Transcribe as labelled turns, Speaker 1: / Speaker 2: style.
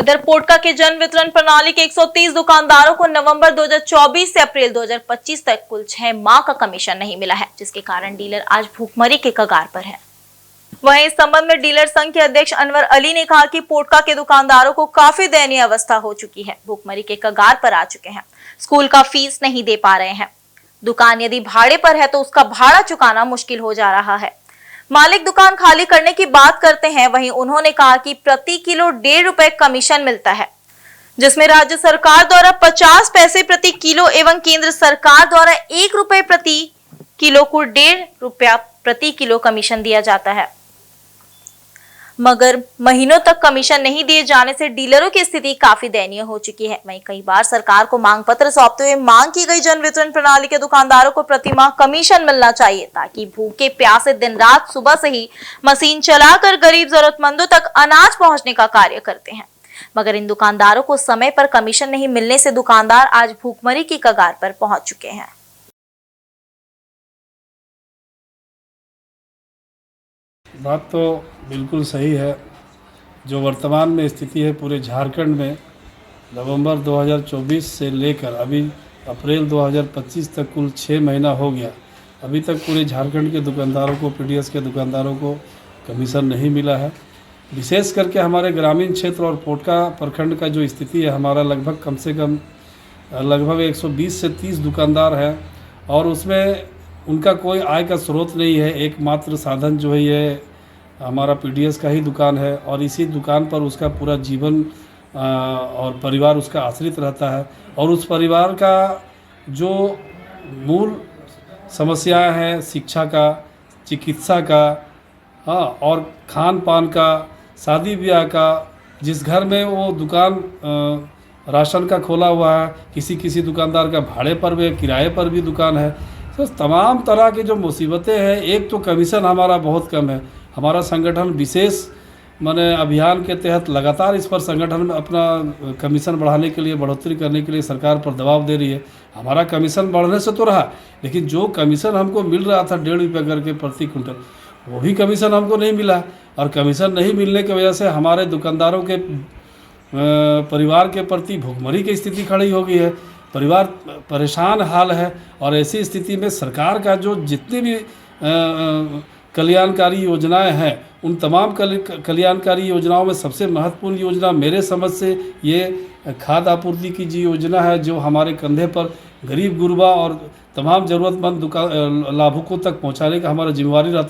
Speaker 1: उधर पोटका के जन वितरण प्रणाली के 130 दुकानदारों को नवंबर 2024 से अप्रैल 2025 तक कुल 6 माह का कमीशन नहीं मिला है, जिसके कारण डीलर आज भूखमरी के कगार पर है। वहीं इस संबंध में डीलर संघ के अध्यक्ष अनवर अली ने कहा कि पोटका के दुकानदारों को काफी दयनीय अवस्था हो चुकी है, भूखमरी के कगार पर आ चुके हैं। स्कूल का फीस नहीं दे पा रहे हैं। दुकान यदि भाड़े पर है तो उसका भाड़ा चुकाना मुश्किल हो जा रहा है। मालिक दुकान खाली करने की बात करते हैं। वहीं उन्होंने कहा कि प्रति किलो 1.5 रुपए कमीशन मिलता है, जिसमें राज्य सरकार द्वारा 50 पैसे प्रति किलो एवं केंद्र सरकार द्वारा 1 रुपए प्रति किलो को 1.5 रुपया प्रति किलो कमीशन दिया जाता है। मगर महीनों तक कमीशन नहीं दिए जाने से डीलरों की स्थिति काफी दयनीय हो चुकी है। वहीं कई बार सरकार को मांग पत्र सौंपते हुए मांग की गई जन वितरण प्रणाली के दुकानदारों को प्रति माह कमीशन मिलना चाहिए, ताकि भूखे प्यासे दिन रात सुबह से ही मशीन चलाकर गरीब जरूरतमंदों तक अनाज पहुंचने का कार्य करते हैं। मगर इन दुकानदारों को समय पर कमीशन नहीं मिलने से दुकानदार आज भूखमरी की कगार पर पहुंच चुके हैं।
Speaker 2: बात तो बिल्कुल सही है। जो वर्तमान में स्थिति है पूरे झारखंड में, नवंबर 2024 से लेकर अभी अप्रैल 2025 तक कुल 6 महीना हो गया। अभी तक पूरे झारखंड के दुकानदारों को, पीडीएस के दुकानदारों को कमीशन नहीं मिला है। विशेष करके हमारे ग्रामीण क्षेत्र और पोटका प्रखंड का जो स्थिति है, हमारा लगभग कम से कम लगभग 120 से 30 दुकानदार हैं और उसमें उनका कोई आय का स्रोत नहीं है। एकमात्र साधन जो है ये हमारा पीडीएस का ही दुकान है और इसी दुकान पर उसका पूरा जीवन और परिवार उसका आश्रित रहता है। और उस परिवार का जो मूल समस्याएं हैं, शिक्षा का, चिकित्सा का, हाँ, और खान पान का, शादी ब्याह का, जिस घर में वो दुकान राशन का खोला हुआ है, किसी दुकानदार का भाड़े पर भी, किराए पर भी दुकान है, तो तमाम तरह की जो मुसीबतें हैं। एक तो कमीशन हमारा बहुत कम है। हमारा संगठन विशेष माने अभियान के तहत लगातार इस पर संगठन में अपना कमीशन बढ़ाने के लिए, बढ़ोतरी करने के लिए सरकार पर दबाव दे रही है। हमारा कमीशन बढ़ने से तो रहा, लेकिन जो कमीशन हमको मिल रहा था 1.5 रुपये करके प्रति क्विंटल, वही कमीशन हमको नहीं मिला। और कमीशन नहीं मिलने की वजह से हमारे दुकानदारों के परिवार के प्रति भुखमरी की स्थिति खड़ी हो गई है। परिवार परेशान हाल है और ऐसी स्थिति में सरकार का जो जितनी भी कल्याणकारी योजनाएं हैं, उन तमाम कल्याणकारी योजनाओं में सबसे महत्वपूर्ण योजना मेरे समझ से ये खाद्य आपूर्ति की जी योजना है, जो हमारे कंधे पर गरीब गुरबा और तमाम ज़रूरतमंद लाभुकों तक पहुंचाने का हमारा जिम्मेवारी रहता है।